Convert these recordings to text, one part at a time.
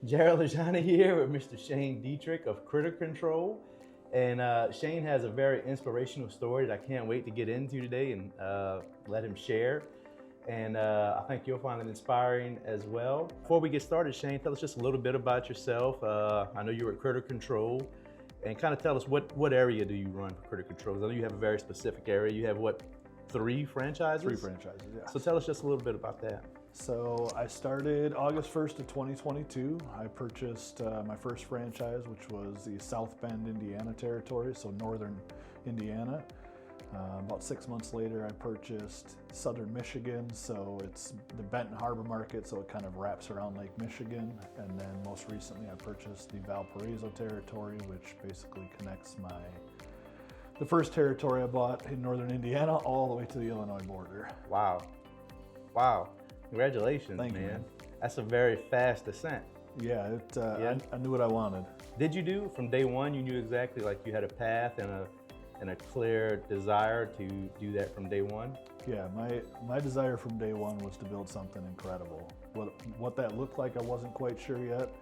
Jared Lajana here with Mr. Shane Dietrich of Critter Control. And Shane has a very inspirational story that I can't wait to get into today and let him share. And I think you'll find it inspiring as well. Before we get started, Shane, tell us just a little bit about yourself. I know you're at Critter Control, and kind of tell us what area do you run for Critter Control? I know you have a very specific area. You have what, 3 franchises? 3 franchises, yeah. So tell us just a little bit about that. So I started August 1st of 2022. I purchased my first franchise, which was the South Bend, Indiana territory, so northern Indiana. About 6 months later, I purchased southern Michigan, so it's the Benton Harbor market, so it kind of wraps around Lake Michigan. And then most recently, I purchased the Valparaiso territory, which basically connects the first territory I bought in northern Indiana all the way to the Illinois border. Wow. Wow. Congratulations, Thank man. you, man. That's a very fast ascent. Yeah, Yeah. I knew what I wanted. Did you do from day one? You knew exactly, like you had a path and a clear desire to do that from day one? Yeah, my desire from day one was to build something incredible. What that looked like, I wasn't quite sure yet,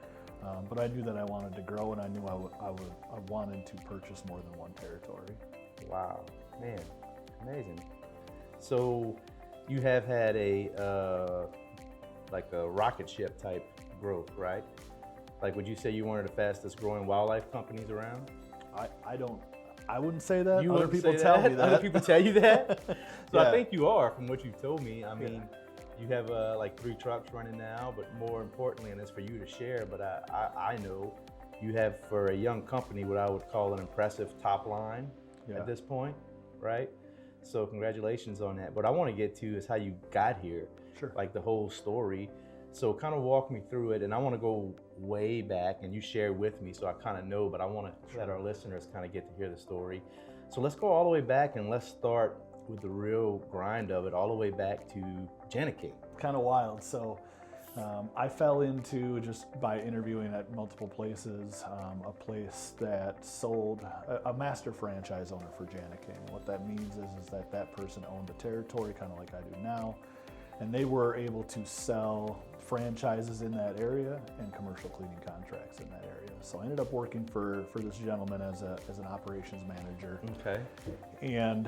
but I knew that I wanted to grow, and I knew I wanted to purchase more than one territory. Wow, man, amazing. So you have had like a rocket ship type growth, right? Like, would you say you're one of the fastest growing wildlife companies around? I wouldn't say that. You Other wouldn't people say tell that? me that. Other people tell you that? So Yeah. I think you are, from what you've told me. I mean, you have like 3 trucks running now, but more importantly, and it's for you to share, but I know you have, for a young company, what I would call an impressive top line at this point, right? So congratulations on that. What I want to get to is how you got here, Sure. like the whole story. So kind of walk me through it, and I want to go way back, and you share with me so I kind of know, but I want to let our listeners kind of get to hear the story. So let's go all the way back, and let's start with the real grind of it, all the way back to Janicate. Kind of wild. So I fell into, just by interviewing at multiple places, a place that sold a master franchise owner for Janicate. And what that means is that that person owned the territory, kind of like I do now, and they were able to sell franchises in that area and commercial cleaning contracts in that area. So I ended up working for this gentleman as an operations manager. Okay. And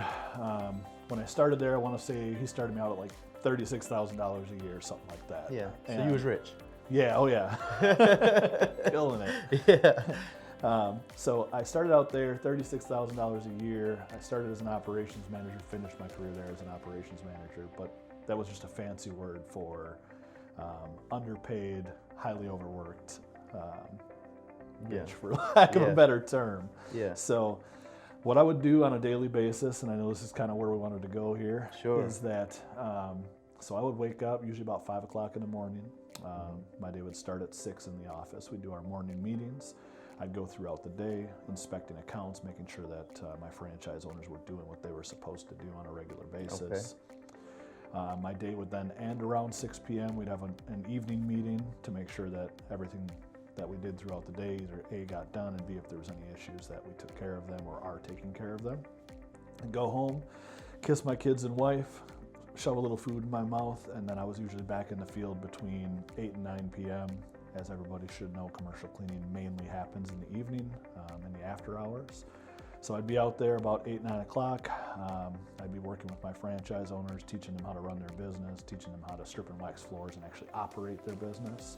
when I started there, I want to say he started me out at like $36,000 a year, something like that. Yeah. So And you was rich. yeah, oh yeah, killing it. Yeah. So I started out there, $36,000 a year. I started as an operations manager, finished my career there as an operations manager, but that was just a fancy word for underpaid, highly overworked, Yeah. for lack of Yeah. a better term. Yeah. So what I would do on a daily basis, and I know this is kind of where we wanted to go here, Sure. is that, so I would wake up usually about 5 o'clock in the morning. My day would start at 6 in the office. We'd do our morning meetings. I'd go throughout the day, inspecting accounts, making sure that my franchise owners were doing what they were supposed to do on a regular basis. My day would then end around 6 p.m. We'd have an evening meeting to make sure that everything that we did throughout the day either A, got done, and B, if there was any issues, that we took care of them or are taking care of them. And go home, kiss my kids and wife, shove a little food in my mouth, and then I was usually back in the field between 8 and 9 p.m. As everybody should know, commercial cleaning mainly happens in the evening, in the after hours. So I'd be out there about 8, 9 o'clock. I'd be working with my franchise owners, teaching them how to run their business, teaching them how to strip and wax floors and actually operate their business.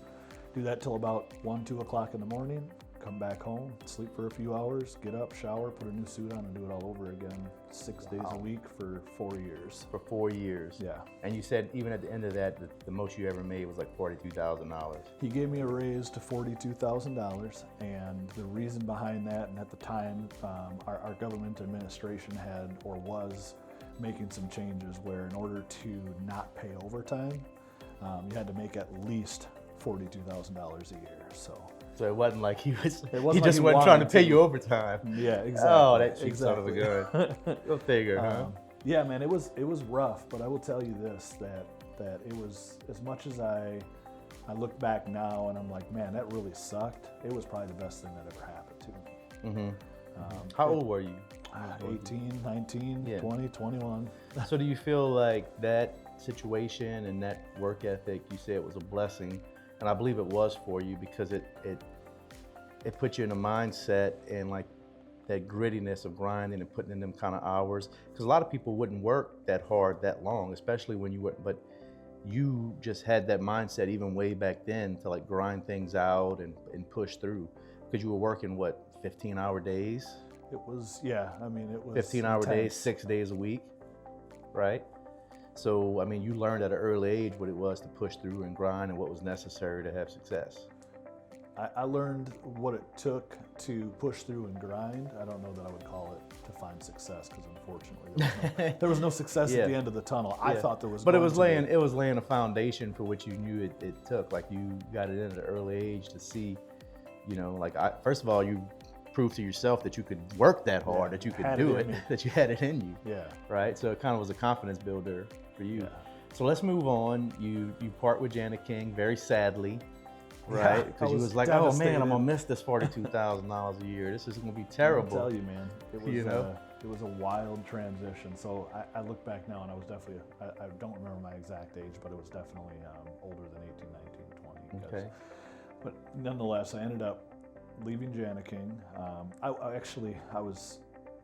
Do that till about 1, 2 o'clock in the morning, come back home, sleep for a few hours, get up, shower, put a new suit on, and do it all over again 6 days a week for 4 years. For 4 years. Yeah. And you said even at the end of that, the most you ever made was like $42,000. He gave me a raise to $42,000, and the reason behind that, and at the time, our government administration had or was making some changes where in order to not pay overtime, you had to make at least $42,000 a year. So it wasn't like he just like wasn't trying to wanted pay to. you overtime. yeah, exactly. Oh, that cheap son of a exactly. gun. Go figure, huh? Yeah, man, it was rough, but I will tell you this, that it was, as much as I look back now and I'm like, man, that really sucked, it was probably the best thing that ever happened to me. How old were you? 18, 19, Yeah. 20, 21. So do you feel like that situation and that work ethic, you say it was a blessing, and I believe it was for you because it put you in a mindset and like that grittiness of grinding and putting in them kind of hours. Because a lot of people wouldn't work that hard that long, especially when you wouldn't. But you just had that mindset even way back then to like grind things out and push through. Because you were working what, 15-hour days? It was, yeah. I mean, it was 15-hour days, intense. 6 days a week, right? So I mean, you learned at an early age what it was to push through and grind and what was necessary to have success. I learned what it took to push through and grind. I don't know that I would call it to find success because unfortunately there was no success at the end of the tunnel. I thought there was, but it was laying a foundation for what you knew it took. Like you got it in at an early age to see, you know, like first of all, you proved to yourself that you could work that hard, that you could do it, that you had it in you. Yeah. Right. So it kind of was a confidence builder for you. Yeah. So let's move on. You part with Janet King very sadly. Right, because you was like, oh man, I'm gonna miss this $42,000 a year. This is gonna be terrible. I tell you, man, it was it was a wild transition. So I look back now, and I was definitely I don't remember my exact age, but it was definitely older than 18, 19, 20. Okay. But nonetheless, I ended up leaving Janet King. I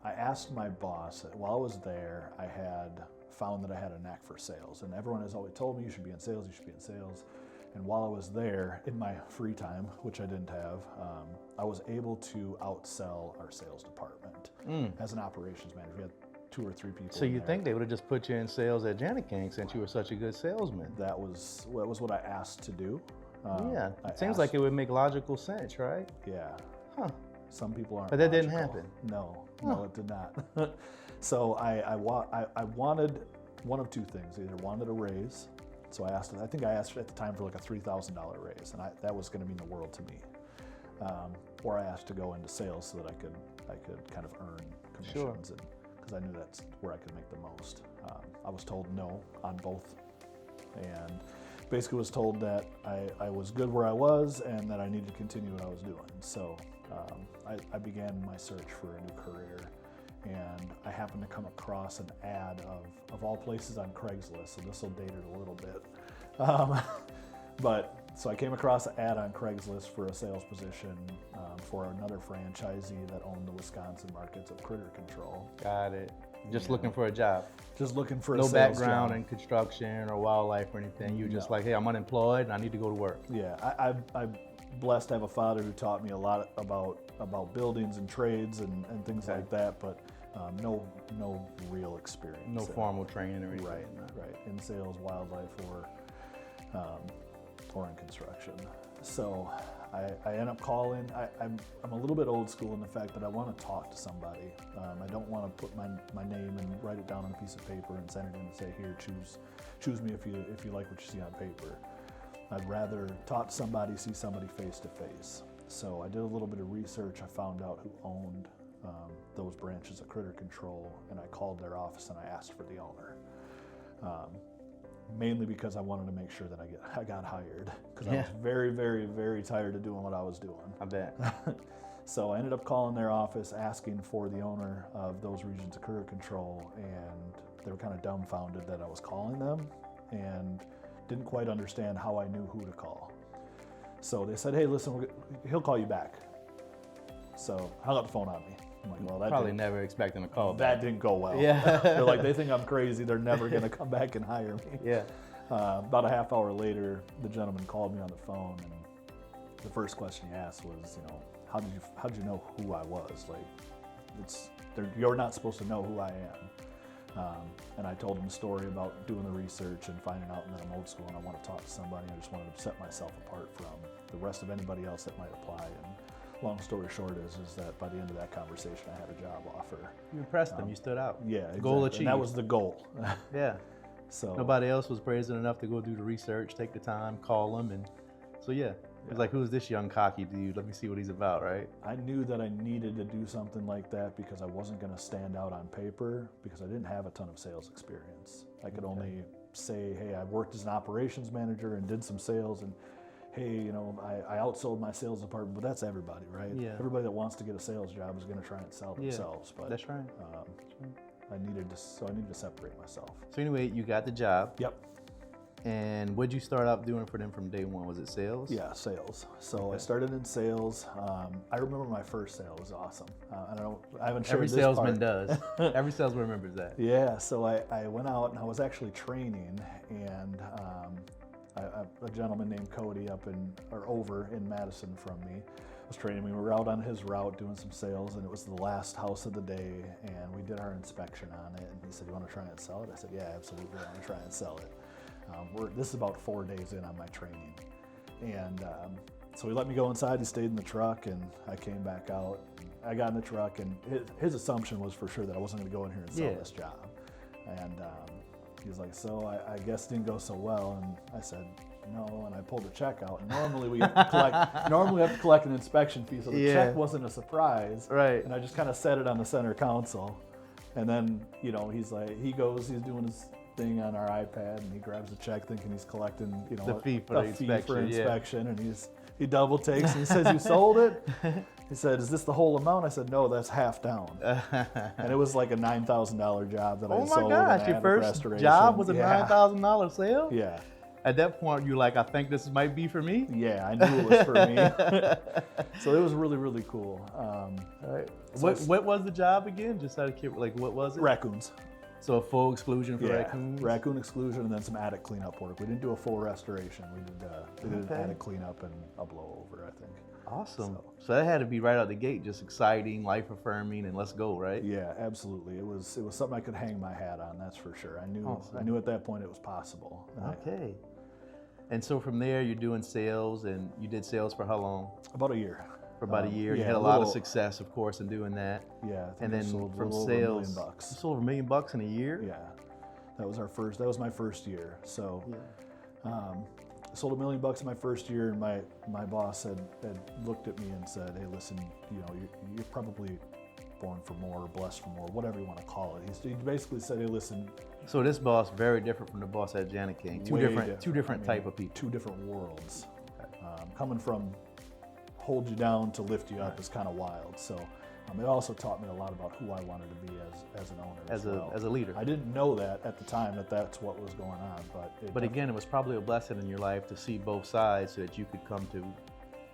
asked my boss while I was there. I had found that I had a knack for sales, and everyone has always told me you should be in sales. You should be in sales. And while I was there, in my free time, which I didn't have, I was able to outsell our sales department as an operations manager. We had 2 or 3 people. So you think they would have just put you in sales at Janet King since you were such a good salesman? That was what I asked to do. Yeah, it seems like it would make logical sense, right? Yeah. Huh. Some people aren't. But that logical. didn't happen. No, it did not. So I wanted one of 2 things. I either wanted a raise. So I asked at the time for like a $3,000 raise, and that was going to mean the world to me. Or I asked to go into sales so that I could kind of earn commissions, because I knew that's where I could make the most. I was told no on both, and basically was told that I was good where I was and that I needed to continue what I was doing. So I began my search for a new career. And I happened to come across an ad of all places on Craigslist, so this will date it a little bit. So I came across an ad on Craigslist for a sales position for another franchisee that owned the Wisconsin markets of Critter Control. Got it. Just looking for a job. Just looking for no a sales background job. in construction or wildlife or anything. You were just like, hey, I'm unemployed and I need to go to work. Yeah, I'm blessed to have a father who taught me a lot about buildings and trades and things like that, but no real experience. No formal training or anything. Right. In sales, wildlife, or in construction. So I end up calling. I'm a little bit old school in the fact that I want to talk to somebody. I don't want to put my name and write it down on a piece of paper and send it in and say, here, choose me if you like what you see on paper. I'd rather talk to somebody, see somebody face to face. So I did a little bit of research. I found out who owned those branches of Critter Control, and I called their office and I asked for the owner. Mainly because I wanted to make sure that I got hired, because I was very, very, very tired of doing what I was doing. I bet. So I ended up calling their office, asking for the owner of those regions of Critter Control, and they were kind of dumbfounded that I was calling them and didn't quite understand how I knew who to call. So they said, hey, listen, he'll call you back. So hung up the phone on me. I'm like, well, that probably never expecting a call back. That didn't go well. Yeah. They're like, they think I'm crazy. They're never going to come back and hire me. Yeah. About a half hour later, the gentleman called me on the phone, and the first question he asked was, how did you know who I was? Like, you're not supposed to know who I am. And I told him a story about doing the research and finding out that I'm old school and I want to talk to somebody. I just wanted to set myself apart from the rest of anybody else that might apply. And long story short is that by the end of that conversation, I had a job offer. You impressed them. You stood out. Yeah, exactly. Goal achieved. And that was the goal. Yeah. So nobody else was brazen enough to go do the research, take the time, call them, and so it was like, who's this young cocky dude? Let me see what he's about, right? I knew that I needed to do something like that because I wasn't going to stand out on paper because I didn't have a ton of sales experience. I could only say, hey, I worked as an operations manager and did some sales, and hey, I outsold my sales department, but that's everybody, right? Yeah. Everybody that wants to get a sales job is going to try and sell themselves. But that's right. I needed to separate myself. So anyway, you got the job. Yep. And what'd you start out doing for them from day one? Was it sales? Yeah, sales. So Okay. I started in sales. I remember my first sale was awesome. I haven't shared Every this salesman part. does. Every salesman remembers that. Yeah, so I went out and I was actually training, and a gentleman named Cody over in Madison from me was training me. We were out on his route doing some sales, and it was the last house of the day, and we did our inspection on it, and he said, "You want to try and sell it?" I said, "Yeah, absolutely, I want to try and sell it." This is about 4 days in on my training, and so he let me go inside. He stayed in the truck, and I came back out. I got in the truck, and his assumption was for sure that I wasn't going to go in here and sell this job. And he was like, "So I guess it didn't go so well." And I said, "No," and I pulled a check out. And normally we have to collect an inspection fee, so the check wasn't a surprise. Right. And I just kind of set it on the center console, and then he's doing his thing on our iPad, and he grabs the check thinking he's collecting the fee for inspection, and he double takes and he says, "You sold it?" He said, "Is this the whole amount?" I said, "No, that's half down." And it was like a $9,000 job that I sold. Oh my gosh, your first job was a $9,000 sale? Yeah. At that point, you're like, I think this might be for me? Yeah, I knew it was for me. So it was really, really cool. All right. What was the job again? Just out of curiosity, what was it? Raccoons. So a full exclusion for raccoons? Raccoon exclusion, and then some attic cleanup work. We didn't do a full restoration. We did an attic cleanup and a blowover, I think. Awesome. So that had to be right out the gate, just exciting, life affirming, and let's go, right? Yeah, absolutely. It was something I could hang my hat on. That's for sure. I knew at that point it was possible. Okay. And so from there, you're doing sales, and you did sales for how long? About a year. For about a year. You had a lot of success, of course, in doing that. Yeah. And then from sales, $1 million. You sold $1 million in a year? Yeah. That was my first year. So I sold $1 million in my first year, and my boss had looked at me and said, "Hey, listen, you're probably born for more, or blessed for more, whatever you want to call it." He basically said, "Hey, listen." So this boss very different from the boss at Janet King. Two different type of people. Two different worlds. Coming from hold you down to lift you up is kind of wild. So it also taught me a lot about who I wanted to be as an owner. As a leader. I didn't know that at the time that's what was going on, but again, it was probably a blessing in your life to see both sides so that you could come to the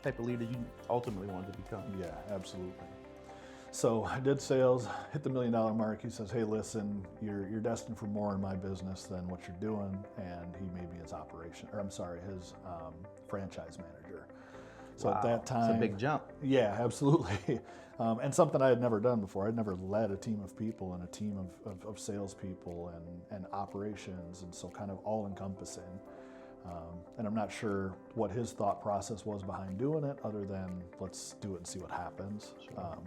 type of leader you ultimately wanted to become. Yeah, absolutely. So I did sales, hit the $1 million mark. He says, "Hey, listen, you're destined for more in my business than what you're doing," and he made me his franchise manager. So at that time, it's a big jump. Yeah, absolutely. And something I had never done before. I'd never led a team of people and a team of salespeople and operations, and so kind of all encompassing. And I'm not sure what his thought process was behind doing it, other than let's do it and see what happens. Sure.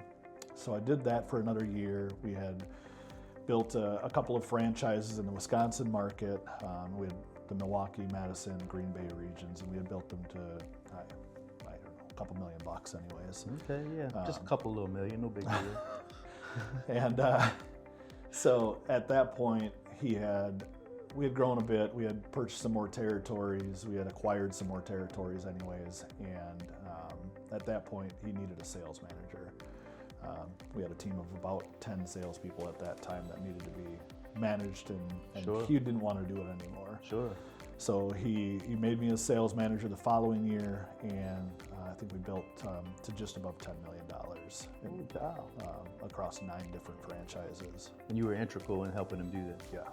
So I did that for another year. We had built a couple of franchises in the Wisconsin market. We had the Milwaukee, Madison, Green Bay regions, and we had built them to, I don't know, a couple $1 million anyways. Okay, yeah, just a couple little million, no big deal. And so at that point, we had grown a bit. We had purchased some more territories. We had acquired some more territories anyways. And at that point, he needed a sales manager. We had a team of about 10 salespeople at that time that needed to be managed, and Sure. He didn't want to do it anymore. Sure. So he made me a sales manager the following year, and I think we built to just above $10 million across 9 different franchises. And you were integral in helping him do this. Yeah.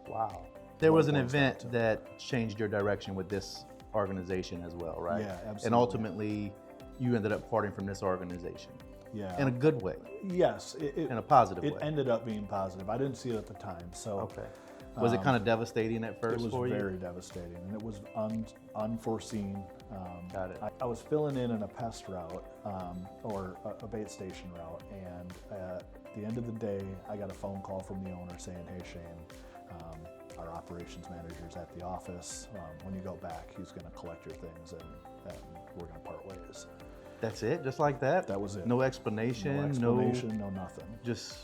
Wow. There was an event that changed your direction with this organization as well, right? Yeah, absolutely. And ultimately, you ended up parting from this organization. Yeah. In a good way. Yes. In a positive way. It ended up being positive. I didn't see it at the time. So. Okay. Was it kind of devastating at first for you? It was very devastating, and it was unforeseen. Got it. I was filling in a pest route or a bait station route, and at the end of the day, I got a phone call from the owner saying, "Hey, Shane, our operations manager's at the office. When you go back, he's going to collect your things, and we're going to part ways." That's it? Just like that? That was it. No explanation? No nothing. Just,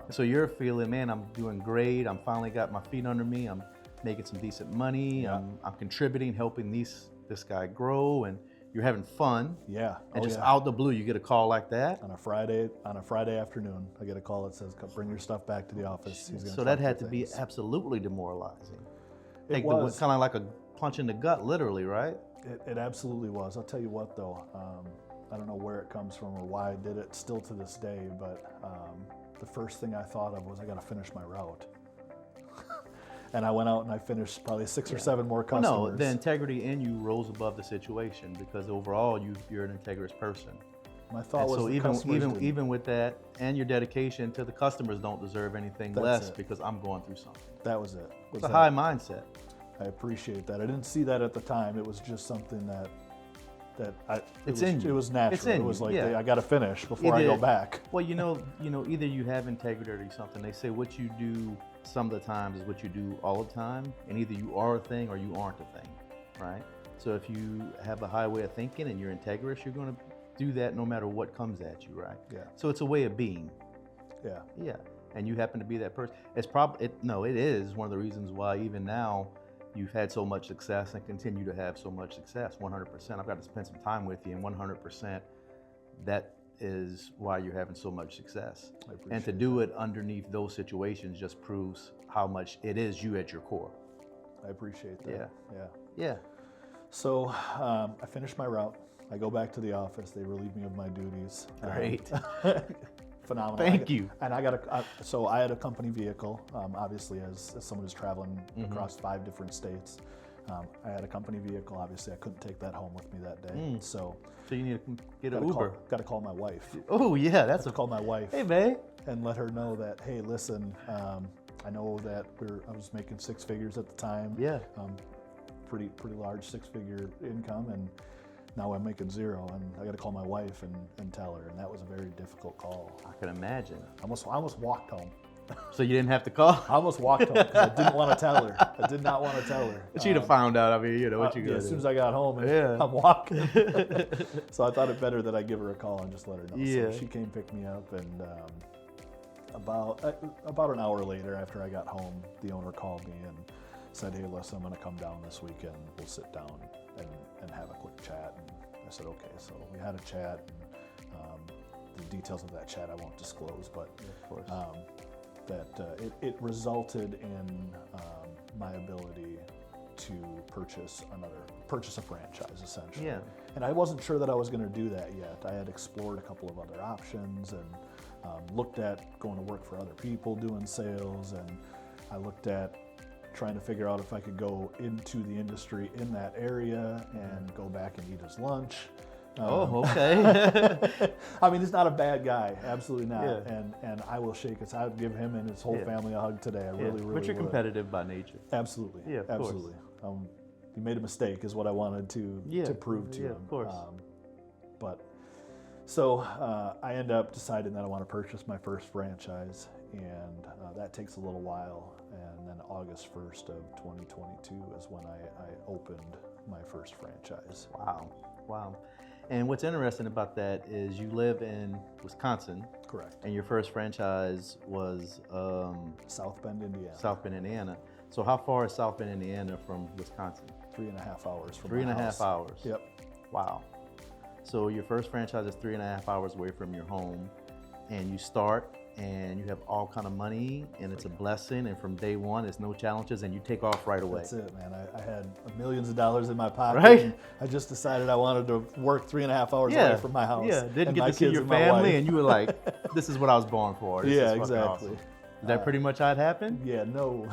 so you're feeling, man, I'm doing great. I'm finally got my feet under me. I'm making some decent money. Yeah. I'm contributing, helping this guy grow, and you're having fun. Yeah. And out the blue, you get a call like that? On a Friday afternoon, I get a call that says, "Bring your stuff back to the office." So that had to be absolutely demoralizing. It was kind of like a punch in the gut, literally, right? It absolutely was. I'll tell you what, though. I don't know where it comes from or why I did it still to this day, but the first thing I thought of was I got to finish my route. And I went out and I finished probably 6 or 7 more customers. Well, no, the integrity in you rose above the situation because overall you're an integrous person. My thought was so even with that and your dedication to the customers don't deserve anything less because I'm going through something. That was it. It's a high mindset. I appreciate that. I didn't see that at the time. It was just something that it was natural. It was like I got to finish before I go back. Well, either you have integrity or something. They say what you do some of the times is what you do all the time, and either you are a thing or you aren't a thing, right? So if you have a high way of thinking and you're integrous, you're going to do that no matter what comes at you, right? Yeah. So it's a way of being. Yeah. Yeah. And you happen to be that person. It is one of the reasons why even now you've had so much success and continue to have so much success. 100%. I've got to spend some time with you, and 100%. That is why you're having so much success. And to do it underneath those situations just proves how much it is you at your core. I appreciate that. Yeah. So I finished my route. I go back to the office. They relieve me of my duties. Great. Phenomenal. Thank you. And I had a company vehicle, obviously as someone who's traveling across 5 different states. I had a company vehicle. Obviously, I couldn't take that home with me that day. So you need to get an Uber. Got to call my wife. Oh yeah, call my wife. Hey, babe. And let her know that, hey, listen, I know that I was making 6 figures at the time. Yeah. Pretty large 6-figure income, and now I'm making 0, and I got to call my wife and tell her, and that was a very difficult call. I can imagine. I almost walked home. So you didn't have to call? I almost walked home because I didn't want to tell her. I did not want to tell her. She'd have found out. I mean, what you got. As soon as I got home, I'm walking. So I thought it better that I give her a call and just let her know. Yeah. So she came pick me up, and about an hour later, after I got home, the owner called me and said, "Hey, listen, I'm going to come down this weekend. We'll sit down and have a quick chat." And I said, "Okay." So we had a chat, and the details of that chat I won't disclose, but of course. It resulted in my ability to purchase a franchise, essentially. Yeah. And I wasn't sure that I was going to do that yet. I had explored a couple of other options and looked at going to work for other people doing sales, and I looked at trying to figure out if I could go into the industry in that area and go back and eat his lunch. Okay. I mean, he's not a bad guy, absolutely not. Yeah. And I will shake his. I would give him and his whole family a hug today. I really But you're would. competitive by nature. Absolutely. Yeah, of absolutely. He made a mistake, is what I wanted to prove to him. Of course. So I end up deciding that I want to purchase my first franchise, and that takes a little while. And then August 1st of 2022 is when I opened my first franchise. Wow. And what's interesting about that is you live in Wisconsin. Correct. And your first franchise was South Bend, Indiana. South Bend, Indiana. So how far is South Bend, Indiana from Wisconsin? 3.5 hours from 3.5 hours. Yep. Wow. So your first franchise is 3.5 hours away from your home, and you start and you have all kind of money, and it's a blessing, and from day one it's no challenges, and you take off right away. That's it, man. I had millions of dollars in my pocket. Right? And I just decided I wanted to work 3.5 hours away from my house. Yeah, didn't and get my to see kids your and my family, wife. and you were like, this is what I was born for. This is exactly. Awesome. Is that pretty much how it happened? Yeah, no.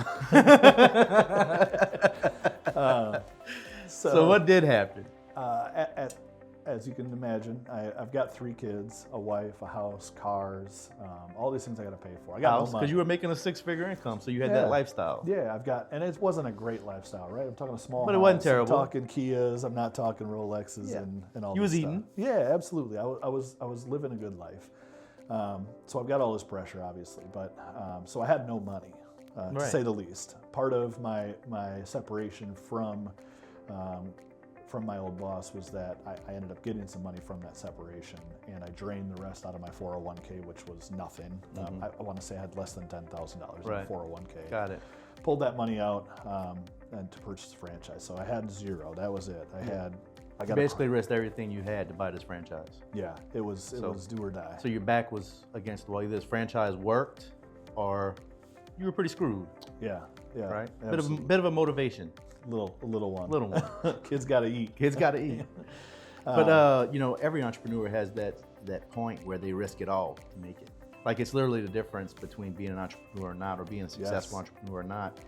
So what did happen? As you can imagine, I've got 3 kids, a wife, a house, cars, all these things I got to pay for. I got no money. Because you were making a 6-figure income, so you had that lifestyle. Yeah, and it wasn't a great lifestyle, right? I'm talking a small but house. it wasn't terrible. I'm talking Kias. I'm not talking Rolexes and all. You was this eating. Stuff. Yeah, absolutely. I was living a good life. So I've got all this pressure, obviously, but so I had no money, to say the least. Part of my separation from my old boss was that I ended up getting some money from that separation, and I drained the rest out of my 401k, which was nothing. I want to say I had less than $10,000 in the 401k. Got it. Pulled that money out and to purchase a franchise. So I had 0. That was it. I got basically risked everything you had to buy this franchise. Yeah, it was do or die. So your back was against the wall. Either this franchise worked, or you were pretty screwed. Yeah. Right. Absolutely. Bit of a motivation. little one. Little one. Kids got to eat. Kids got to eat. But every entrepreneur has that point where they risk it all to make it. Like, it's literally the difference between being an entrepreneur or not, or being a successful entrepreneur or not.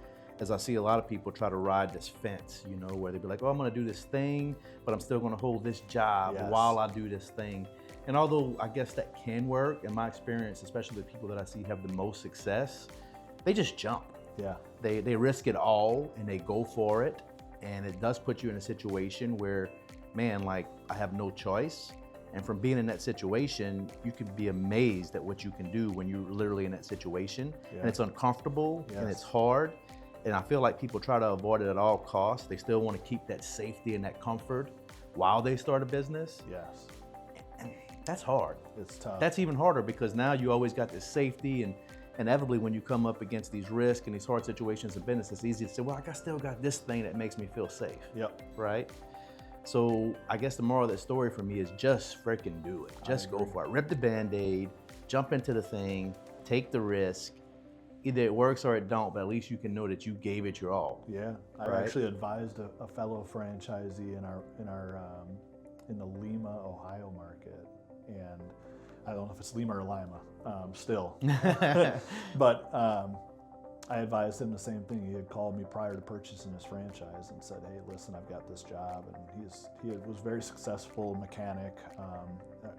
As I see a lot of people try to ride this fence, where they be like, oh, I'm going to do this thing, but I'm still going to hold this job while I do this thing. And although I guess that can work, in my experience, especially the people that I see have the most success, they just jump. Yeah. They risk it all and they go for it. And it does put you in a situation where, man, like, I have no choice. And from being in that situation, you can be amazed at what you can do when you're literally in that situation. Yeah. And it's uncomfortable and it's hard. And I feel like people try to avoid it at all costs. They still want to keep that safety and that comfort while they start a business. Yes. And that's hard. It's tough. That's even harder because now you always got this safety, and inevitably when you come up against these risks and these hard situations in business, it's easy to say, well, I still got this thing that makes me feel safe. Yep. Right? So I guess the moral of that story for me is just freaking do it. Just go for it. Rip the Band-Aid, jump into the thing, take the risk. Either it works or it don't, but at least you can know that you gave it your all. Yeah, I actually advised a fellow franchisee in the Lima, Ohio market, and I don't know if it's Lima or Lima, still. But I advised him the same thing. He had called me prior to purchasing his franchise and said, hey, listen, I've got this job. And he was very successful mechanic,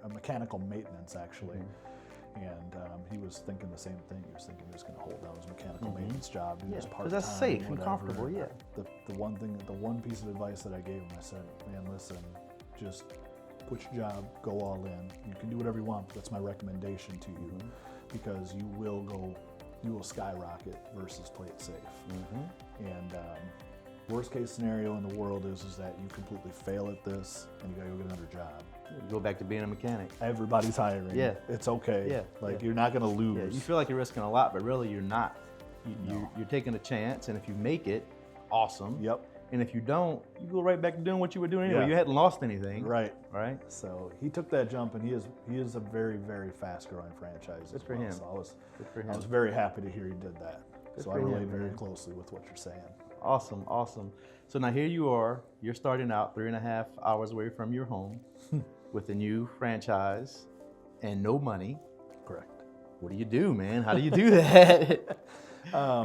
a mechanical maintenance actually. Mm-hmm. And he was thinking the same thing. He was thinking he was going to hold down his mechanical maintenance job. Do this part-time, because that's safe and whatever. comfortable, yeah. The one piece of advice that I gave him, I said, man, listen, just quit your job, go all in. You can do whatever you want, but that's my recommendation to you, because you will skyrocket versus play it safe. Mm-hmm. And worst case scenario in the world is that you completely fail at this and you gotta go get another job. You go back to being a mechanic. Everybody's hiring. Yeah. It's okay. Yeah. You're not gonna lose. Yeah. You feel like you're risking a lot, but really you're not. You're taking a chance, and if you make it, awesome. Yep. And if you don't, you go right back to doing what you were doing anyway. Yeah. You hadn't lost anything. Right. Right. So he took that jump, and he is a very, very fast growing franchise. Good for him. So Good for him. I was very happy to hear he did that. Good so for I relate him, very man. closely with what you're saying. Awesome, awesome. So now here you are, you're starting out 3.5 hours away from your home with a new franchise and no money. Correct. What do you do, man? How do you do that?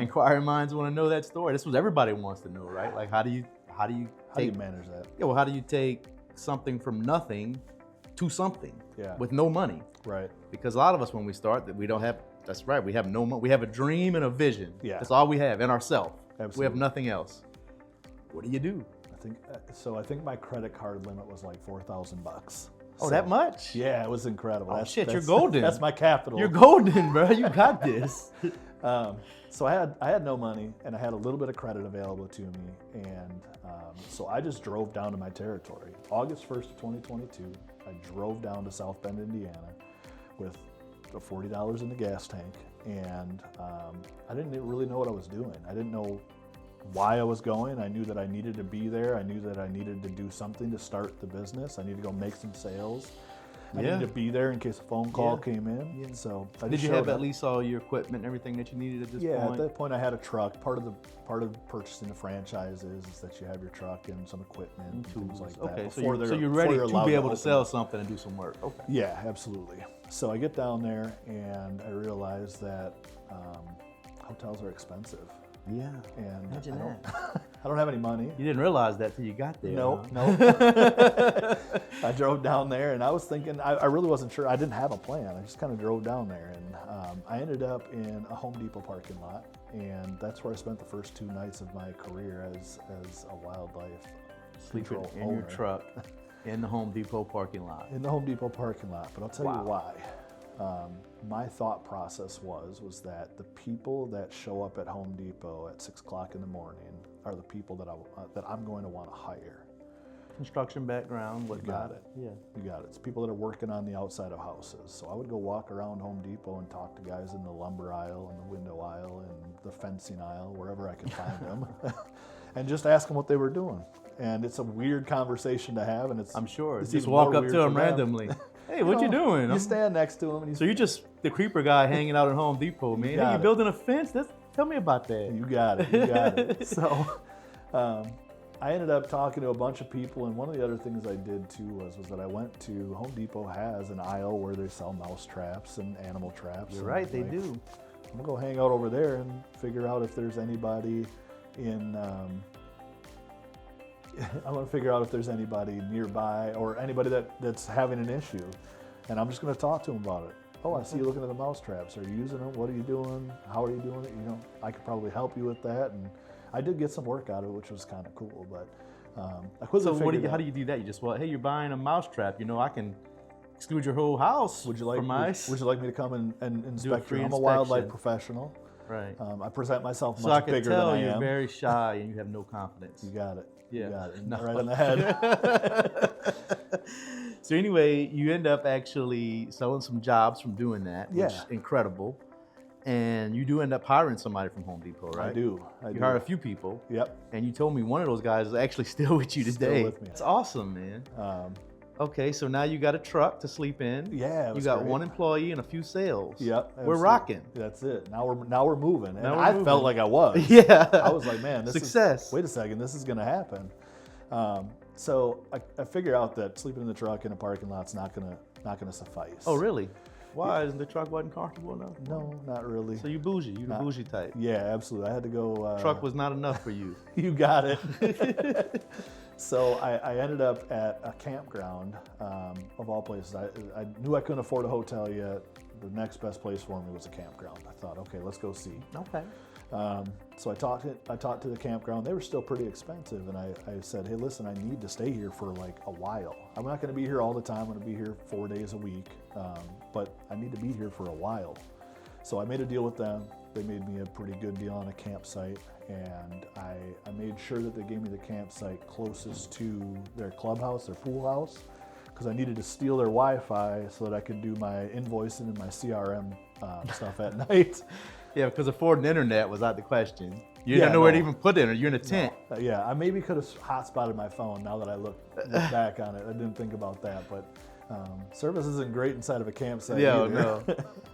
Inquiring minds want to know that story. This is what everybody wants to know, right? Like, how do you manage that? Yeah, well, how do you take something from nothing to something with no money? Right. Because a lot of us, when we start, that we don't have. That's right. We have no money. We have a dream and a vision. Yeah. That's all we have in ourselves. Absolutely. We have nothing else. What do you do? I think my credit card limit was like $4,000. Oh, so, that much? Yeah, it was incredible. Oh, shit, you're golden. That's my capital. You're golden, bro. You got this. So I had no money, and I had a little bit of credit available to me, and so I just drove down to my territory. August 1st of 2022, I drove down to South Bend, Indiana, with $40 in the gas tank, and I didn't really know what I was doing. I didn't know why I was going. I knew that I needed to be there. I knew that I needed to do something to start the business. I needed to go make some sales. I needed to be there in case a phone call came in. Yeah. So did you have at least all your equipment and everything that you needed at this point? Yeah, at that point I had a truck. Part of purchasing a franchise is that you have your truck and some equipment and things like that. Okay, so you're ready to be able to sell something and do some work. Okay. Yeah, absolutely. So I get down there and I realize that hotels are expensive. Yeah, and imagine that. I don't have any money. You didn't realize that till you got there. No. I drove down there and I was thinking, I really wasn't sure. I didn't have a plan. I just kind of drove down there, and I ended up in a Home Depot parking lot, and that's where I spent the first 2 nights of my career as a wildlife sleeping in your truck in the Home Depot parking lot. In the Home Depot parking lot, but I'll tell you why. My thought process was that the people that show up at Home Depot at 6 o'clock in the morning are the people that I'm going to want to hire. Construction background, what got it? Yeah, you got it. It's people that are working on the outside of houses. So I would go walk around Home Depot and talk to guys in the lumber aisle and the window aisle and the fencing aisle, wherever I could find them, and just ask them what they were doing. And it's a weird conversation to have, and I'm sure. It's just walk up to them randomly. Hey, what you doing? You stand next to him, and so you're just the creeper guy hanging out at Home Depot, man. Hey, you building a fence? Tell me about that. You got it. You got it. So I ended up talking to a bunch of people, and one of the other things I did too was that I went to Home Depot has an aisle where they sell mouse traps and animal traps. You're right, they like, do. I'm gonna go hang out over there and figure out if there's anybody in. I'm gonna figure out if there's anybody nearby or anybody that's having an issue, and I'm just gonna talk to them about it. Oh, I see you looking at the mouse traps. Are you using them? What are you doing? How are you doing it? You know, I could probably help you with that. And I did get some work out of it, which was kind of cool. But I quickly figured how do you do that? You just, well, hey, you're buying a mouse trap. You know, I can exclude your whole house. Would you like from mice? Would you like me to come and inspect free you? I'm a inspection. wildlife professional. Right. I present myself So I much can bigger than tell I you're am. very shy and you have no confidence. You got it. Yeah. You got it. No. Right on the head. So anyway, you end up actually selling some jobs from doing that, which is Yeah. incredible. And you do end up hiring somebody from Home Depot, right? I do. You hire a few people. Yep. And you told me one of those guys is actually still with you Still today. with me. It's awesome, man. Okay, so now you got a truck to sleep in. Yeah. It You was got great. one employee and a few sales. Yep. We're absolutely. rocking. That's it. Now we're moving. And Now we're I moving. felt like I was. Yeah. I was like, man, this Success. is, wait a second, this is going to happen. So I figure out that sleeping in the truck in a parking lot's not gonna suffice. Oh, really? Why? Isn't the truck wasn't comfortable enough? No, not really. So you bougie. You the bougie type. Yeah, absolutely. I had to go. Truck was not enough for you. You got it. So I ended up at a campground, of all places. I knew I couldn't afford a hotel yet. The next best place for me was a campground. I thought, okay, let's go see. Okay. So I talked to the campground. They were still pretty expensive, and I said, hey, listen, I need to stay here for like a while. I'm not going to be here all the time. I'm going to be here 4 days a week, but I need to be here for a while. So I made a deal with them. They made me a pretty good deal on a campsite, and I made sure that they gave me the campsite closest to their clubhouse, their pool house, because I needed to steal their Wi-Fi so that I could do my invoicing and my CRM stuff at night. Yeah, because affording internet was out the question. You didn't know where to even put it. You're in a tent. Yeah, I maybe could have hotspotted my phone now that I look back on it. I didn't think about that, but service isn't great inside of a campsite either. No.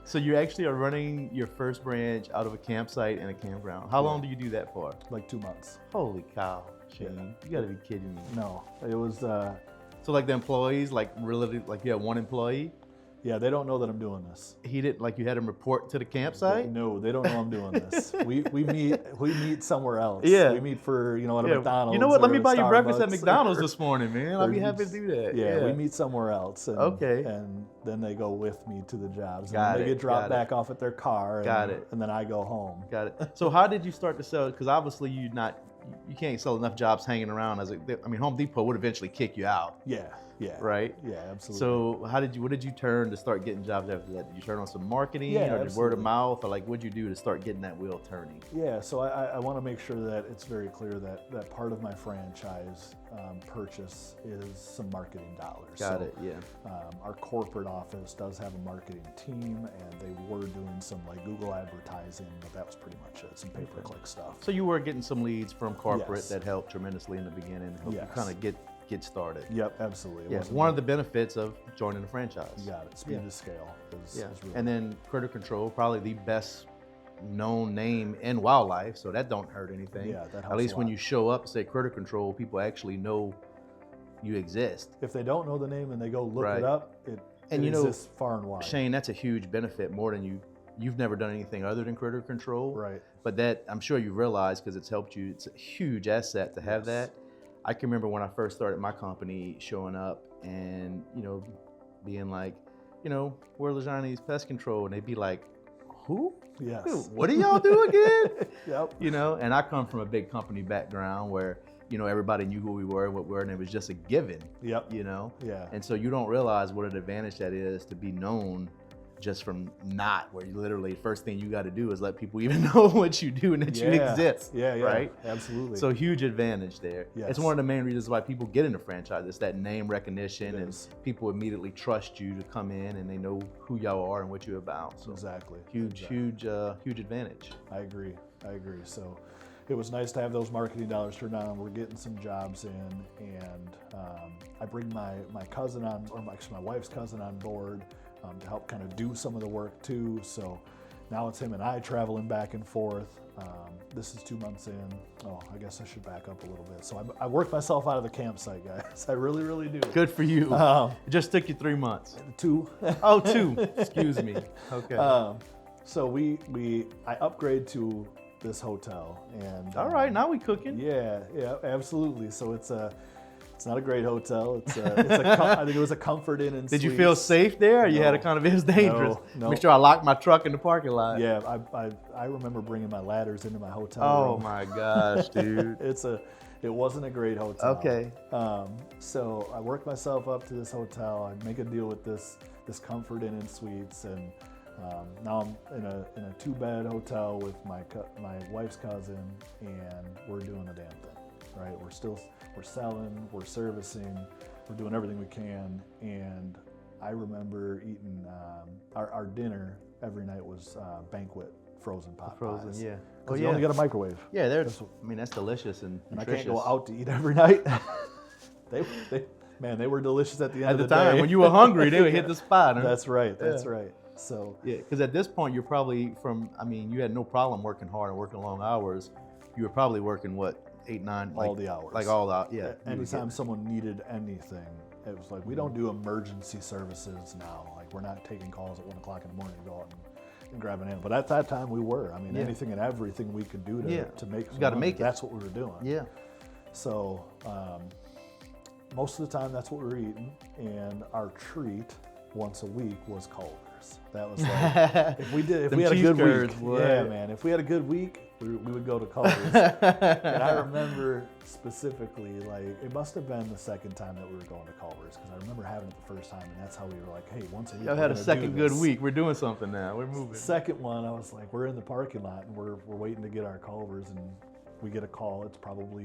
So you actually are running your first branch out of a campsite and a campground. How long do you do that for? Like 2 months. Holy cow, Shane. You gotta be kidding me. No, it was, So like the employees, like really, like you have one employee? yeah, they don't know that I'm doing this. He didn't, like you had him report to the campsite? No, they don't know I'm doing this. We meet somewhere else. Yeah. We meet for, at a McDonald's. You know what? Let me or buy you breakfast at Starbucks McDonald's or- this morning, man. I'll be happy to do that. Yeah, we meet somewhere else. And, Okay. And then they go with me to the jobs. And Got then they it, get dropped got it. back off at their car. And, Got it. And then I go home. Got it. So how did you start to sell? Because obviously you can't sell enough jobs hanging around. Home Depot would eventually kick you out, Yeah. right? Yeah, absolutely. So what did you turn to start getting jobs after that? Did you turn on some marketing Yeah, or did word absolutely. of mouth, or like what'd you do to start getting that wheel turning? Yeah, so I want to make sure that it's very clear that part of my franchise purchase is some marketing dollars. Got So, it. Yeah. Our corporate office does have a marketing team, and they were doing some like Google advertising, but that was pretty much it, some pay-per-click stuff. So you were getting some leads from corporate Yes. that helped tremendously in the beginning, helped you Yes. kind of get started. Yep, absolutely. It Yeah. wasn't One like- of the benefits of joining a franchise. You got it. Speed to scale is really And then Critter Control, probably the best known name in wildlife, so that don't hurt anything. Yeah, that helps At least a when lot. you show up and say Critter Control, people actually know you exist. If they don't know the name and they go look Right. it up, it And you know, exists far and wide. Shane, that's a huge benefit, more than you've never done anything other than Critter Control. Right. But that, I'm sure you realize, because it's helped you, it's a huge asset to have Yes. that. I can remember when I first started my company, showing up and, being like, we're Lejani's Pest Control. And they'd be like, who? Yes. Dude, what do y'all do again? Yep. And I come from a big company background where, everybody knew who we were, what we were, and it was just a given, Yep. Yeah. Yeah. And so you don't realize what an advantage that is to be known just from where you literally, first thing you got to do is let people even know what you do and that you exist. Yeah, yeah. Right? Absolutely. So huge advantage there. Yes. It's one of the main reasons why people get into franchise. It's that name recognition, It and is. people immediately trust you to come in and they know who y'all are and what you're about. So Exactly. huge advantage. I agree. So it was nice to have those marketing dollars turned on. We're getting some jobs in, and I bring my cousin on, or actually my wife's cousin on board to help kind of do some of the work too. So Now it's him and I traveling back and forth. This is 2 months in. Oh, I guess I should back up a little bit. So I worked myself out of the campsite, guys. I really, really do. Good for you. It just took you 3 months. 2. Oh, 2. Excuse me. Okay. So I upgrade to this hotel, and all right, now we cooking. Yeah, absolutely. So it's not a great hotel. I think it was a Comfort Inn and Did you Suites. feel safe there? Or No. you had a kind of, it was dangerous. No. Make sure I locked my truck in the parking lot. Yeah, I remember bringing my ladders into my hotel Oh room. my gosh, dude. It wasn't a great hotel. Okay. So I worked myself up to this hotel. I make a deal with this Comfort Inn and Suites, and now I'm in a 2-bed hotel with my wife's cousin, and we're doing the damn thing, right? We're selling, we're servicing, we're doing everything we can, and I remember eating our dinner every night was banquet frozen pot Frozen, pies. yeah. Because you only got a microwave. Yeah, that's delicious and And I nutritious. can't go out to eat every night. they were delicious at the end At of the the time, day. when you were hungry, they would hit the spot. Huh? That's right. Yeah. Right. So Yeah, because at this point, you're probably you had no problem working hard and working long hours. You were probably working, what, 8, 9? all the hours. Like all the, yeah. Anytime someone needed anything, it was like, we don't do emergency services now. Like, we're not taking calls at 1 o'clock in the morning to go out and grab an animal. But at that time, we were. I mean, Yeah. anything and everything we could do to make some gotta money, make it. that's what we were doing. Yeah. So most of the time, that's what we were eating. And our treat once a week was Culver's. That was like, if we had a good week, yeah, man. If we had a good week, we would go to Culver's. And I remember specifically, like, it must have been the second time that we were going to Culver's, because I remember having it the first time, and that's how we were like, hey, once a week. Y'all had a second good week. We're doing something now. We're moving. Second one, I was like, we're in the parking lot, and we're waiting to get our Culver's, and we get a call. It's probably,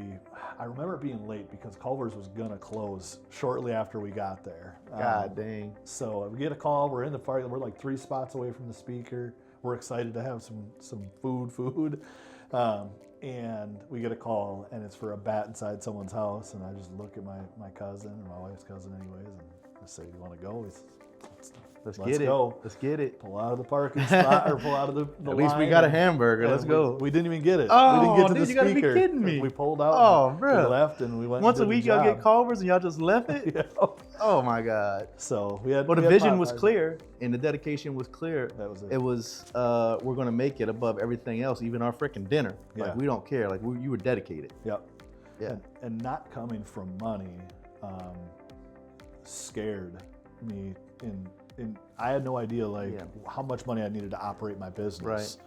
I remember it being late because Culver's was gonna close shortly after we got there. God dang. So we get a call. We're in the park. We're like 3 spots away from the speaker. We're excited to have some food. And we get a call, and it's for a bat inside someone's house. And I just look at my cousin, and my wife's cousin anyways, and I say, you want to go? Let's Let's get go. it. Let's get it. Pull out of the parking spot, or pull out of the At least we line, got a and- hamburger. and Let's go. We didn't even get it. Oh, we didn't get to dude, the you gotta be speaker. kidding me. We pulled out. Oh, and bro. We left, and we went. Once a and did week, the y'all get job. Culver's and y'all just left it? Yeah. Oh my God. So we had. Well, the we had vision was Popeyes. clear and the dedication was clear. That was it. It was, we're going to make it above everything else, even our freaking dinner. Like, Yeah. we don't care. Like, you were dedicated. Yep. Yeah. And not coming from money scared me. I had no idea how much money I needed to operate my business. Right.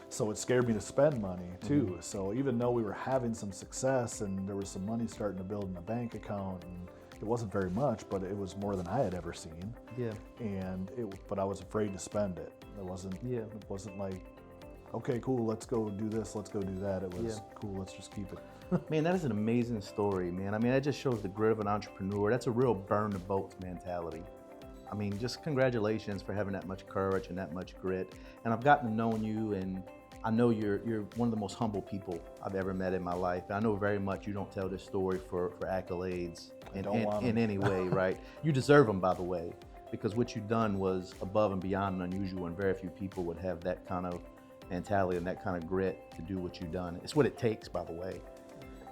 So it scared me to spend money too. So even though we were having some success and there was some money starting to build in the bank account, and it wasn't very much, but it was more than I had ever seen. Yeah. But I was afraid to spend it. It wasn't like, okay, cool, let's go do this, let's go do that. It was cool, let's just keep it. Man, that is an amazing story, man. I mean, that just shows the grit of an entrepreneur. That's a real burn the boats mentality. I mean, just congratulations for having that much courage and that much grit. And I've gotten to know you, and I know you're one of the most humble people I've ever met in my life. I know very much you don't tell this story for accolades in any way, right? You deserve them, by the way, because what you've done was above and beyond and unusual, and very few people would have that kind of mentality and that kind of grit to do what you've done. It's what it takes, by the way.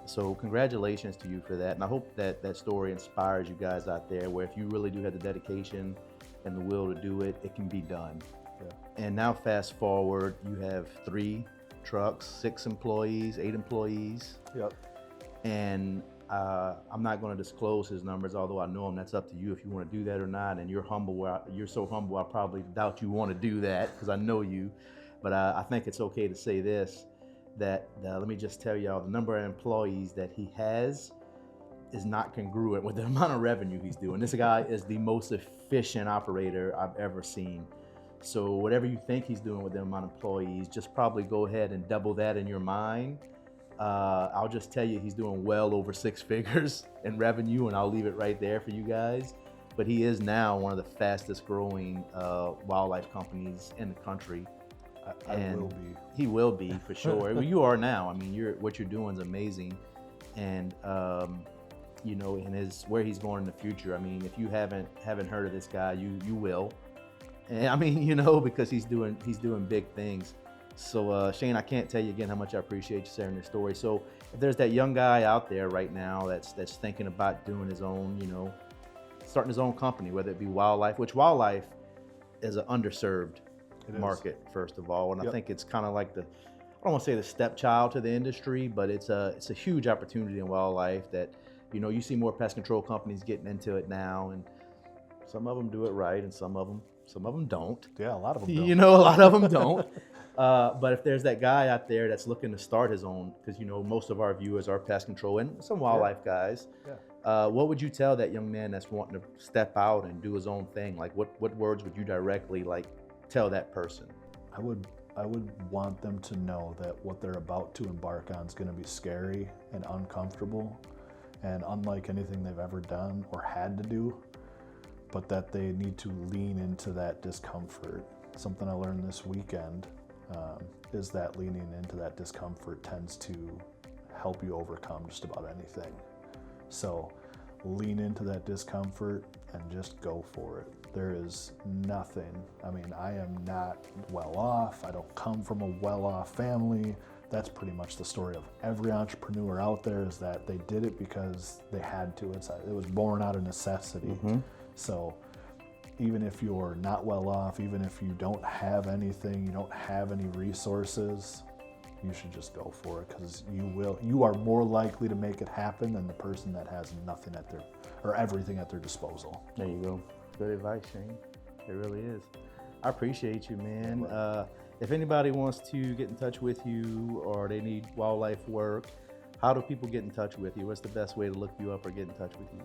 So congratulations to you for that. And I hope that that story inspires you guys out there, where if you really do have the dedication and the will to do it, it can be done. Yeah. And now fast forward, you have 3 trucks, 6 employees, 8 employees. Yep. And I'm not going to disclose his numbers, although I know him. That's up to you if you want to do that or not. And you're humble. You're so humble, I probably doubt you want to do that, because I know you. But I think it's okay to say this, that let me just tell y'all, the number of employees that he has is not congruent with the amount of revenue he's doing. This guy is the most efficient operator I've ever seen. So whatever you think he's doing with the amount of employees, just probably go ahead and double that in your mind. I'll just tell you, he's doing well over 6 figures in revenue, and I'll leave it right there for you guys. But he is now one of the fastest growing wildlife companies in the country. I will be. He will be, for sure. Well, you are now. I mean, what you're doing is amazing. And, you know, and where he's going in the future. I mean, if you haven't heard of this guy, you will. And I mean, you know, because he's doing big things. So Shane, I can't tell you again how much I appreciate you sharing your story. So if there's that young guy out there right now that's thinking about doing his own, you know, starting his own company, whether it be wildlife, which wildlife is an underserved market, first of all. And I think it's kind of like I don't want to say the stepchild to the industry, but it's a huge opportunity in wildlife that, you know, you see more pest control companies getting into it now, and some of them do it right and some of them don't. Yeah, a lot of them don't. You know, a lot of them don't. But if there's that guy out there that's looking to start his own, because, you know, most of our viewers are pest control and some wildlife guys, what would you tell that young man that's wanting to step out and do his own thing? Like, what words would you directly tell that person? I would want them to know that what they're about to embark on is going to be scary and uncomfortable and unlike anything they've ever done or had to do, but that they need to lean into that discomfort. Something I learned this weekend is that leaning into that discomfort tends to help you overcome just about anything. So lean into that discomfort and just go for it. There is nothing. I mean, I am not well off. I don't come from a well-off family. That's pretty much the story of every entrepreneur out there, is that they did it because they had to. It was born out of necessity. So even if you're not well off, even if you don't have anything, you don't have any resources, you should just go for it, because you are more likely to make it happen than the person that has nothing or everything at their disposal. There you go. Good advice, Shane. It really is. I appreciate you, man. If anybody wants to get in touch with you or they need wildlife work, how do people get in touch with you? What's the best way to look you up or get in touch with you?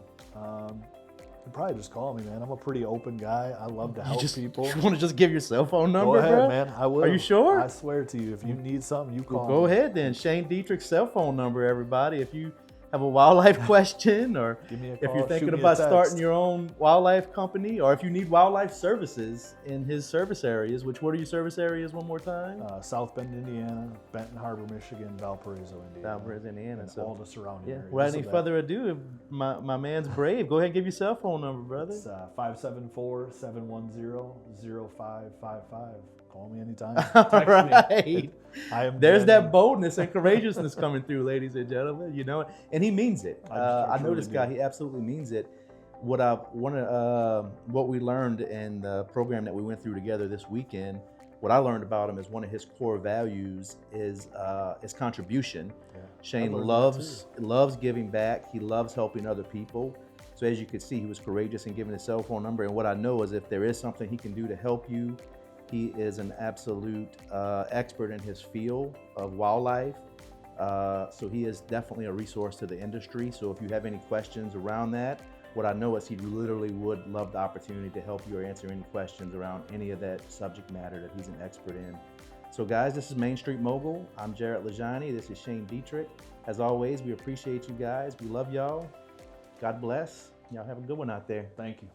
You probably just call me, man. I'm a pretty open guy. I love to help people. You want to just give your cell phone number, Go ahead, bro? man. I will. Are you sure? I swear to you, if you need something, you call me. Go ahead then. Shane Dietrich's cell phone number, everybody. If you have a wildlife question, or Give me a if call, you're thinking shoot me a about text. starting your own wildlife company, or if you need wildlife services in his service areas, what are your service areas one more time? South Bend, Indiana, Benton Harbor, Michigan, Valparaiso, Indiana. Valparaiso, Indiana. And So all the surrounding areas. without any So further ado, my man's brave. Go ahead and give your cell phone number, brother. It's 574-710-0555. Call me anytime. All Text right. me. There's that boldness and courageousness coming through, ladies and gentlemen. You know, and he means it. I know this guy. He absolutely means it. What we learned in the program that we went through together this weekend, what I learned about him is one of his core values is contribution. Yeah. Shane loves giving back. He loves helping other people. So as you can see, he was courageous in giving his cell phone number. And what I know is if there is something he can do to help you, he is an absolute expert in his field of wildlife. So he is definitely a resource to the industry. So if you have any questions around that, what I know is he literally would love the opportunity to help you or answer any questions around any of that subject matter that he's an expert in. So guys, this is Main Street Mogul. I'm Jarrett Lajani. This is Shane Dietrich. As always, we appreciate you guys. We love y'all. God bless. Y'all have a good one out there. Thank you.